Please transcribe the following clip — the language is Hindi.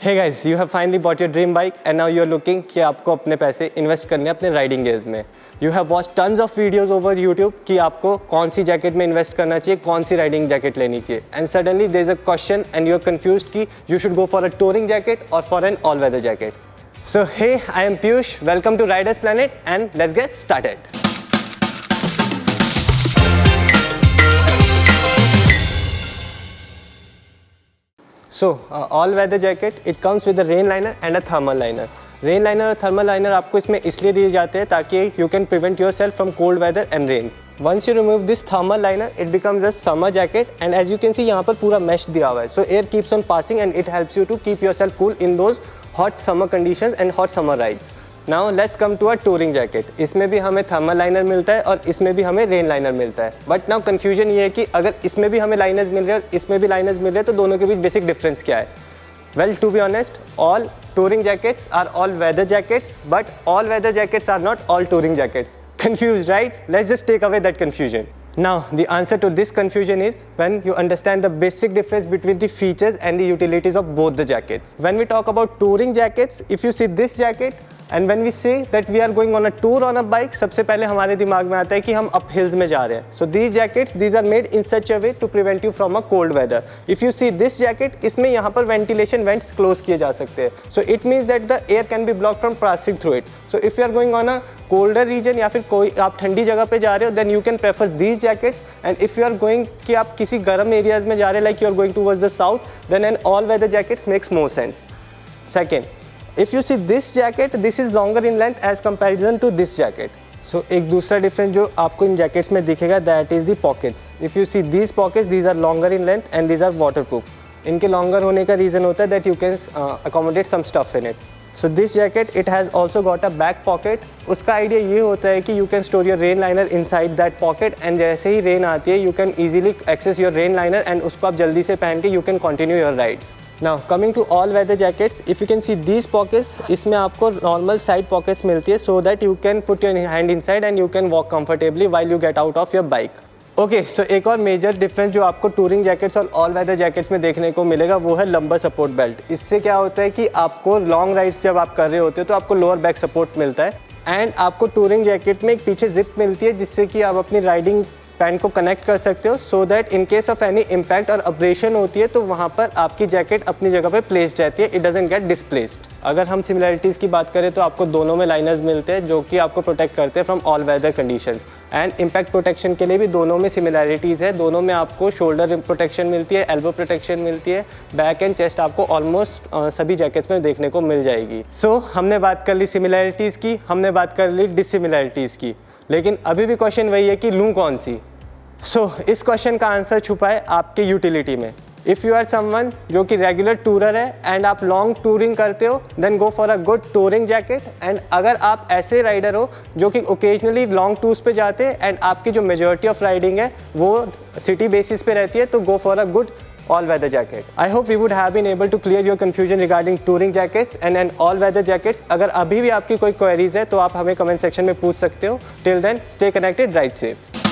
Hey guys, you have finally bought your dream bike and now you are looking कि आपको अपने पैसे इन्वेस्ट करने अपने राइडिंग गेयर्स में. You have watched tons of videos over YouTube कि आपको कौन सी जैकेट में इन्वेस्ट करना चाहिए, कौन सी राइडिंग जैकेट लेनी चाहिए. And suddenly there is a question and you are confused कि you should go for a touring jacket or for an all-weather jacket. So hey, I am Piyush. Welcome to Riders Planet and let's get started. So all-weather jacket, it comes with a rain liner and a thermal liner. Rain liner और थर्मल लाइनर आपको इसमें इसलिए दिए जाते हैं ताकि you can prevent yourself from cold weather and rains. Once you remove this thermal liner it becomes a summer jacket and as you can see यहाँ पर पूरा मैश दिया हुआ है. So air keeps on passing and it helps you to keep yourself cool in those hot summer conditions and hot summer rides. Now let's come to a touring jacket. इसमें भी हमें थर्मल लाइनर मिलता है और इसमें भी हमें रेन लाइनर मिलता है. बट नाउ कन्फ्यूजन ये है कि अगर इसमें भी हमें लाइनर्स मिल रहे हैं और इसमें भी लाइनर्स मिल रहे हैं तो दोनों के बीच बेसिक डिफरेंस क्या है? Well, to be honest, all touring jackets are all weather jackets, but all weather jackets are not all touring jackets. Confused, right? Let's just take away that confusion. Now, the answer to this confusion is when you understand the basic difference between the features and the utilities of both the jackets. When we talk about touring jackets, if you see this jacket, and when we say that we are going on a tour on a bike, सबसे पहले हमारे दिमाग में आता है कि हम अप हिल्स में जा रहे हैं. So these jackets, these are made in such a way to prevent you from a cold weather. If you see this jacket, इसमें यहाँ पर ventilation vents close किए जा सकते हैं. So it means that the air can be blocked from passing through it. So if you are going on a colder region या फिर कोई आप ठंडी जगह पे जा रहे हो, then you can prefer these jackets. And if you are going कि आप किसी गर्म areas में जा रहे हैं, like you are going towards the south, then an all weather jackets makes more sense. Second, if you see this jacket, this is longer in length as comparison to this jacket. So एक दूसरा डिफरेंस जो आपको इन जैकेट्स में दिखेगा that is the pockets. If you see these pockets, these are longer in length and these are waterproof. इनके longer होने का reason होता है that you can accommodate some stuff in it. So this jacket, it has also got a back pocket. उसका आइडिया ये होता है कि you can store your rain liner inside that pocket and जैसे ही रेन आती है you can easily access your rain liner and उसको आप जल्दी से पहन के you can continue your rides. Now coming to all weather jackets, if you can see these pockets, इसमें आपको normal side pockets मिलती है so that you can put your hand inside and you can walk comfortably while you get out of your bike. Okay so एक और मेजर डिफरेंस जो आपको टूरिंग जैकेट्स और ऑल वेदर जैकेट्स में देखने को मिलेगा वो है लंबर सपोर्ट बेल्ट. इससे क्या होता है कि आपको लॉन्ग राइड्स जब आप कर रहे होते हो तो आपको लोअर बैक सपोर्ट मिलता है एंड आपको टूरिंग जैकेट में एक पीछे जिप मिलती है जिससे कि आप अपनी राइडिंग पैंट को कनेक्ट कर सकते हो so that in case of any impact और अब्रेशन होती है तो वहाँ पर आपकी जैकेट अपनी जगह पे प्लेस्ड रहती है. It doesn't get displaced. अगर हम सिमिलरिटीज़ की बात करें तो आपको दोनों में लाइनर्स मिलते हैं जो कि आपको प्रोटेक्ट करते हैं from all weather conditions and impact protection के लिए भी दोनों में सिमिलरिटीज़ है. दोनों में आपको शोल्डर प्रोटेक्शन मिलती है, एल्बो प्रोटेक्शन मिलती है, बैक एंड चेस्ट आपको ऑलमोस्ट सभी जैकेट्स में देखने को मिल जाएगी. सो हमने बात कर ली सिमिलरिटीज़ की, हमने बात कर ली डिससिमिलरिटीज़ की, लेकिन अभी भी क्वेश्चन वही है कि लूँ कौन सी. इस क्वेश्चन का आंसर छुपा है आपके यूटिलिटी में. इफ़ यू आर समवन जो कि रेगुलर टूरर है एंड आप लॉन्ग टूरिंग करते हो then go for a good touring jacket. And अगर आप ऐसे राइडर हो जो कि ओकेजनली लॉन्ग टूर्स पे जाते हैं एंड आपकी जो मेजॉरिटी ऑफ राइडिंग है वो सिटी बेसिस पे रहती है तो गो for a good all weather jacket. I hope we would have been able to clear your confusion regarding touring jackets and all weather jackets. अगर अभी भी आपकी कोई queries है तो आप हमें comment section में पूछ सकते हो. Till then, stay connected, ride safe.